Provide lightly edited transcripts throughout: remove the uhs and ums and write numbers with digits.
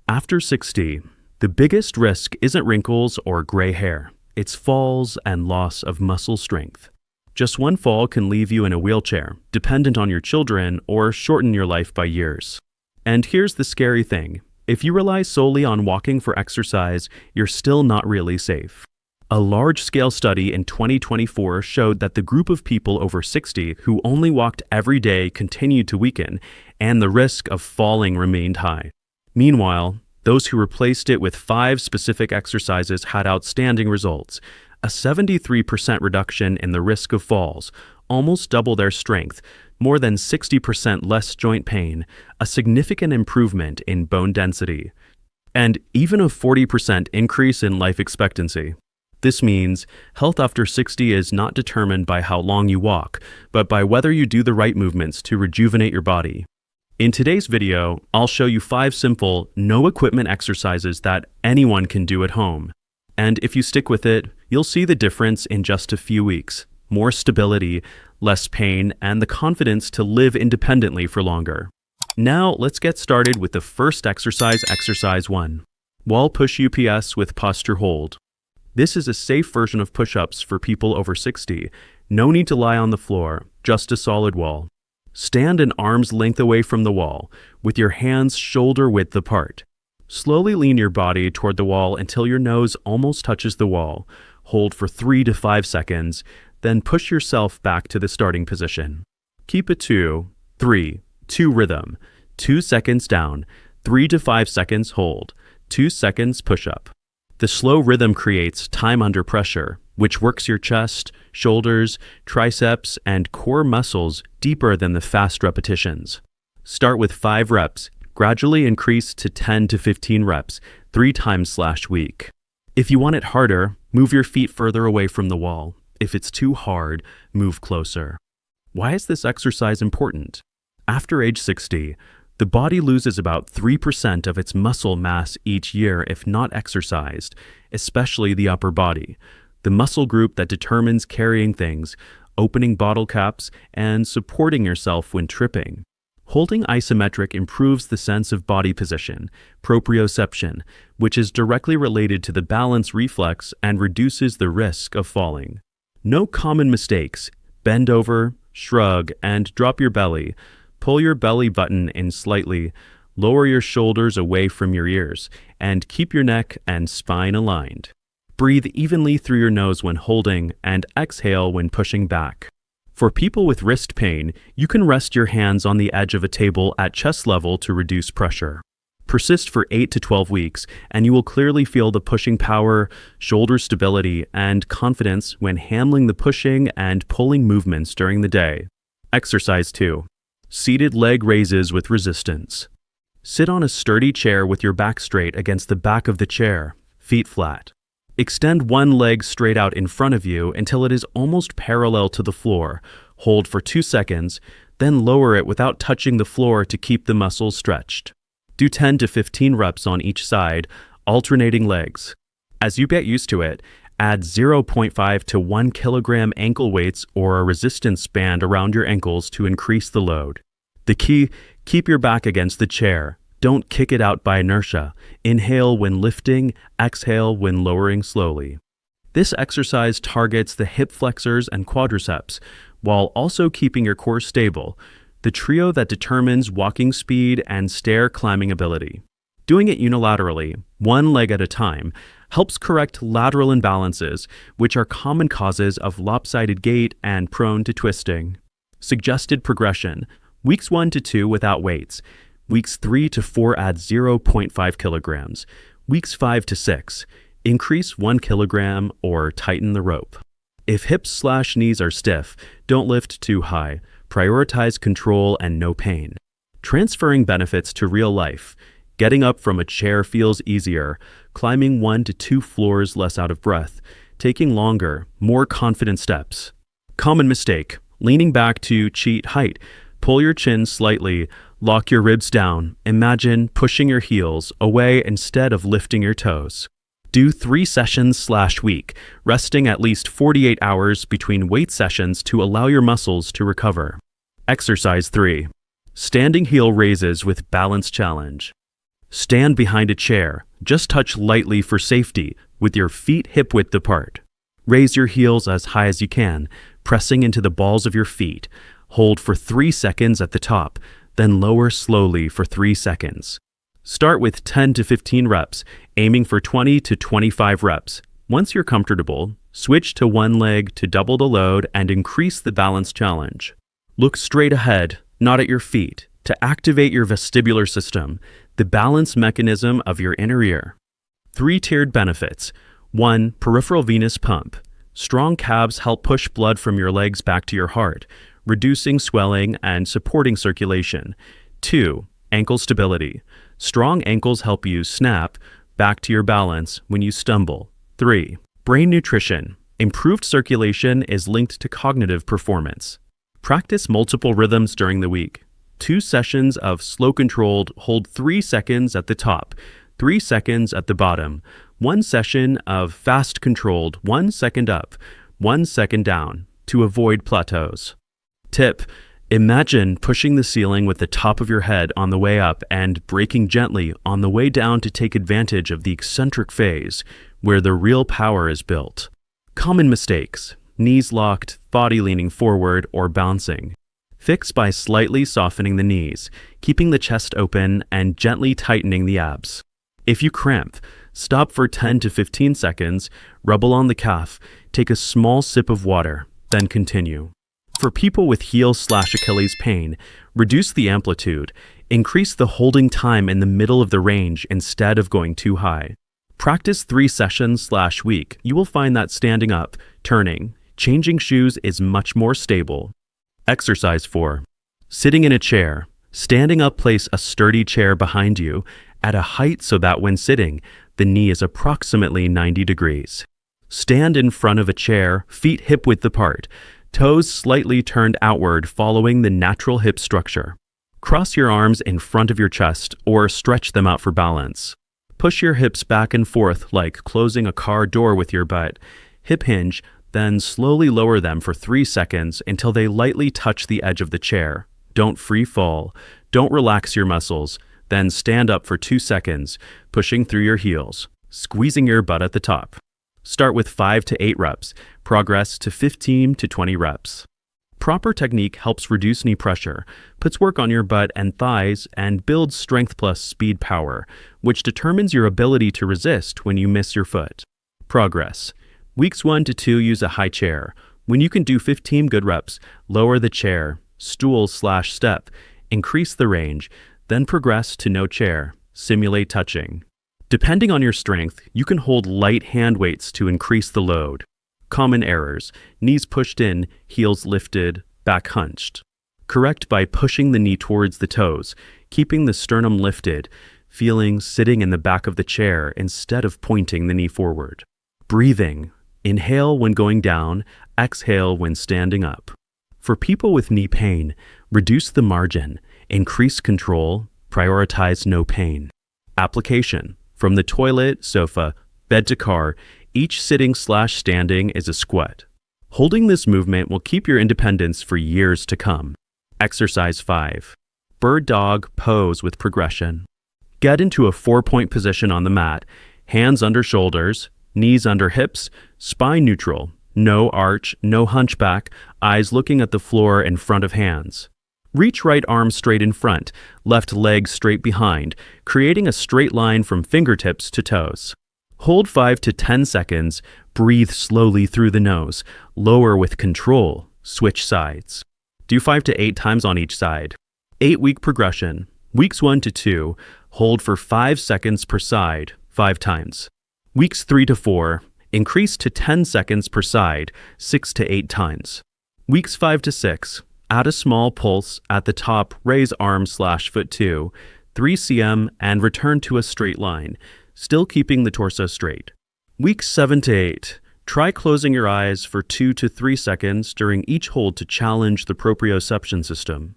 After 60, the biggest risk isn't wrinkles or gray hair. It's falls and loss of muscle strength. Just one fall can leave you in a wheelchair, dependent on your children, or shorten your life by years. And here's the scary thing. If you rely solely on walking for exercise, you're still not really safe. A large-scale study in 2024 showed that the group of people over 60 who only walked every day continued to weaken, and the risk of falling remained high. Meanwhile, those who replaced it with 5 specific exercises had outstanding results. A 73% reduction in the risk of falls, almost double their strength, more than 60% less joint pain, a significant improvement in bone density, and even a 40% increase in life expectancy. This means health after 60 is not determined by how long you walk, but by whether you do the right movements to rejuvenate your body. In today's video, I'll show you 5 simple, no-equipment exercises that anyone can do at home. And if you stick with it, you'll see the difference in just a few weeks. More stability, less pain, and the confidence to live independently for longer. Now, let's get started with the first exercise, exercise 1. Wall push UPS with posture hold. This is a safe version of push-ups for people over 60. No need to lie on the floor, just a solid wall. Stand an arm's length away from the wall, with your hands shoulder width apart. Slowly lean your body toward the wall until your nose almost touches the wall. Hold for 3 to 5 seconds, then push yourself back to the starting position. Keep a 2, 3, 2 rhythm. 2 seconds down, 3 to 5 seconds hold, 2 seconds push up. The slow rhythm creates time under pressure, which works your chest, shoulders, triceps, and core muscles deeper than the fast repetitions. Start with 5 reps, gradually increase to 10 to 15 reps, 3 times/week. If you want it harder, move your feet further away from the wall. If it's too hard, move closer. Why is this exercise important? After age 60, the body loses about 3% of its muscle mass each year if not exercised, especially the upper body, the muscle group that determines carrying things, opening bottle caps, and supporting yourself when tripping. Holding isometric improves the sense of body position, proprioception, which is directly related to the balance reflex and reduces the risk of falling. No common mistakes. Bend over, shrug, and drop your belly. Pull your belly button in slightly, lower your shoulders away from your ears, and keep your neck and spine aligned. Breathe evenly through your nose when holding, and exhale when pushing back. For people with wrist pain, you can rest your hands on the edge of a table at chest level to reduce pressure. Persist for 8 to 12 weeks, and you will clearly feel the pushing power, shoulder stability, and confidence when handling the pushing and pulling movements during the day. Exercise 2. Seated leg raises with resistance. Sit on a sturdy chair with your back straight against the back of the chair, feet flat. Extend one leg straight out in front of you until it is almost parallel to the floor. Hold for 2 seconds, then lower it without touching the floor to keep the muscles stretched. Do 10 to 15 reps on each side, alternating legs. As you get used to it, add 0.5 to 1 kilogram ankle weights or a resistance band around your ankles to increase the load. The key, keep your back against the chair. Don't kick it out by inertia. Inhale when lifting, exhale when lowering slowly. This exercise targets the hip flexors and quadriceps, while also keeping your core stable, the trio that determines walking speed and stair climbing ability. Doing it unilaterally, one leg at a time, helps correct lateral imbalances, which are common causes of lopsided gait and prone to twisting. Suggested progression: weeks 1 to 2 without weights, weeks 3 to 4 add 0.5 kilograms, weeks 5 to 6, increase 1 kilogram or tighten the rope. If hips/knees are stiff, don't lift too high. Prioritize control and no pain. Transferring benefits to real life. Getting up from a chair feels easier, climbing 1 to 2 floors less out of breath, taking longer, more confident steps. Common mistake: leaning back to cheat height. Pull your chin slightly, lock your ribs down. Imagine pushing your heels away instead of lifting your toes. Do 3 sessions/week, resting at least 48 hours between weight sessions to allow your muscles to recover. Exercise 3. Standing heel raises with balance challenge. Stand behind a chair. Just touch lightly for safety, with your feet hip-width apart. Raise your heels as high as you can, pressing into the balls of your feet. Hold for 3 seconds at the top, then lower slowly for 3 seconds. Start with 10 to 15 reps, aiming for 20 to 25 reps. Once you're comfortable, switch to one leg to double the load and increase the balance challenge. Look straight ahead, not at your feet, to activate your vestibular system, the balance mechanism of your inner ear. 3-tiered benefits. 1. Peripheral venous pump. Strong calves help push blood from your legs back to your heart, reducing swelling and supporting circulation. 2. Ankle stability. Strong ankles help you snap back to your balance when you stumble. 3. Brain nutrition. Improved circulation is linked to cognitive performance. Practice multiple rhythms during the week. 2 sessions of slow-controlled hold 3 seconds at the top, 3 seconds at the bottom. 1 session of fast-controlled 1 second up, 1 second down to avoid plateaus. Tip: imagine pushing the ceiling with the top of your head on the way up and braking gently on the way down to take advantage of the eccentric phase, where the real power is built. Common mistakes: knees locked, body leaning forward, or bouncing. Fix by slightly softening the knees, keeping the chest open, and gently tightening the abs. If you cramp, stop for 10 to 15 seconds, rubble on the calf, take a small sip of water, then continue. For people with heel/Achilles pain, reduce the amplitude, increase the holding time in the middle of the range instead of going too high. Practice 3 sessions/week. You will find that standing up, turning, changing shoes is much more stable. Exercise 4. Sitting in a chair. Standing up, place a sturdy chair behind you at a height so that when sitting, the knee is approximately 90 degrees. Stand in front of a chair, feet hip-width apart, toes slightly turned outward following the natural hip structure. Cross your arms in front of your chest or stretch them out for balance. Push your hips back and forth like closing a car door with your butt. Hip hinge, then slowly lower them for 3 seconds until they lightly touch the edge of the chair. Don't free fall. Don't relax your muscles. Then stand up for 2 seconds, pushing through your heels, squeezing your butt at the top. Start with 5 to 8 reps. Progress to 15 to 20 reps. Proper technique helps reduce knee pressure, puts work on your butt and thighs, and builds strength plus speed power, which determines your ability to resist when you miss your foot. Progress. Weeks 1 to 2 use a high chair. When you can do 15 good reps, lower the chair, stool/step, increase the range, then progress to no chair. Simulate touching. Depending on your strength, you can hold light hand weights to increase the load. Common errors: knees pushed in, heels lifted, back hunched. Correct by pushing the knee towards the toes, keeping the sternum lifted, feeling sitting in the back of the chair instead of pointing the knee forward. Breathing: inhale when going down, exhale when standing up. For people with knee pain, reduce the margin, increase control, prioritize no pain. Application: from the toilet, sofa, bed to car, each sitting/standing is a squat. Holding this movement will keep your independence for years to come. Exercise 5. Bird dog pose with progression. Get into a 4-point position on the mat, hands under shoulders, knees under hips, spine neutral, no arch, no hunchback, eyes looking at the floor in front of hands. Reach right arm straight in front, left leg straight behind, creating a straight line from fingertips to toes. Hold 5 to 10 seconds, breathe slowly through the nose, lower with control, switch sides. Do 5 to 8 times on each side. 8-week progression. Weeks 1 to 2, hold for 5 seconds per side, 5 times. Weeks 3 to 4, increase to 10 seconds per side, 6 to 8 times. Weeks 5 to 6, add a small pulse at the top, raise arm/foot 2, 3 cm, and return to a straight line, still keeping the torso straight. Weeks 7 to 8, try closing your eyes for 2 to 3 seconds during each hold to challenge the proprioception system.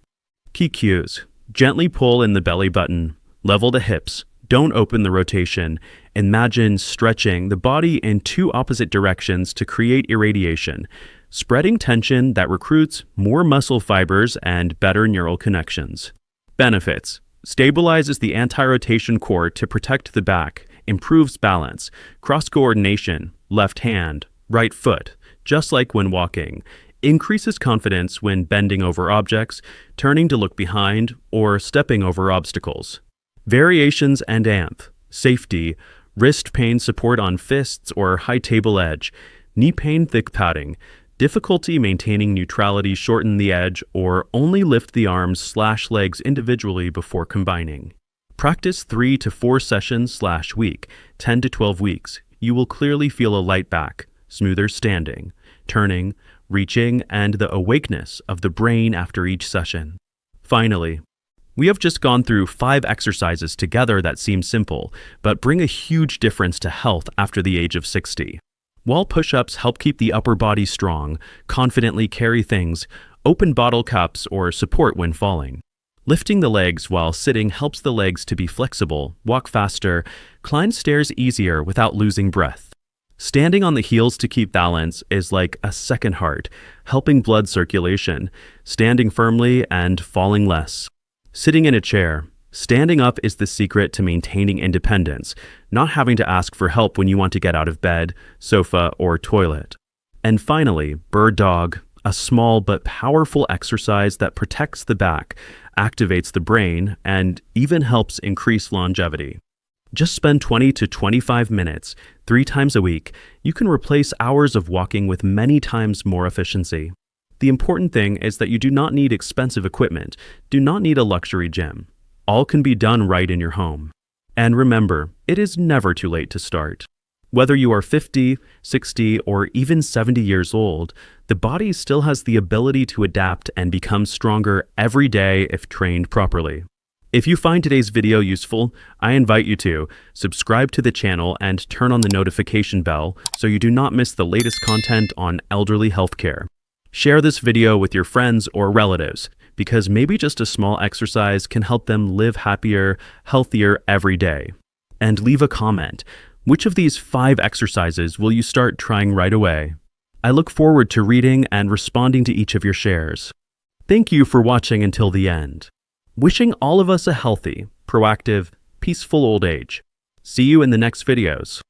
Key cues: gently pull in the belly button, level the hips, don't open the rotation. Imagine stretching the body in 2 opposite directions to create irradiation, spreading tension that recruits more muscle fibers and better neural connections. Benefits: stabilizes the anti-rotation core to protect the back, improves balance, cross-coordination, left hand, right foot, just like when walking, increases confidence when bending over objects, turning to look behind, or stepping over obstacles. Variations and AMP, safety, wrist pain support on fists or high table edge, knee pain thick padding, difficulty maintaining neutrality shorten the edge or only lift the arms/legs individually before combining. Practice 3 to 4 sessions/week, 10 to 12 weeks. You will clearly feel a light back, smoother standing, turning, reaching, and the awakeness of the brain after each session. Finally, we have just gone through 5 exercises together that seem simple, but bring a huge difference to health after the age of 60. While push-ups help keep the upper body strong, confidently carry things, open bottle caps, or support when falling. Lifting the legs while sitting helps the legs to be flexible, walk faster, climb stairs easier without losing breath. Standing on the heels to keep balance is like a second heart, helping blood circulation, standing firmly and falling less. Sitting in a chair. Standing up is the secret to maintaining independence, not having to ask for help when you want to get out of bed, sofa, or toilet. And finally, bird dog, a small but powerful exercise that protects the back, activates the brain, and even helps increase longevity. Just spend 20 to 25 minutes, 3 times a week. You can replace hours of walking with many times more efficiency. The important thing is that you do not need expensive equipment, do not need a luxury gym. All can be done right in your home. And remember, it is never too late to start. Whether you are 50, 60, or even 70 years old, the body still has the ability to adapt and become stronger every day if trained properly. If you find today's video useful, I invite you to subscribe to the channel and turn on the notification bell so you do not miss the latest content on elderly healthcare. Share this video with your friends or relatives, because maybe just a small exercise can help them live happier, healthier every day. And leave a comment. Which of these 5 exercises will you start trying right away? I look forward to reading and responding to each of your shares. Thank you for watching until the end. Wishing all of us a healthy, proactive, peaceful old age. See you in the next videos.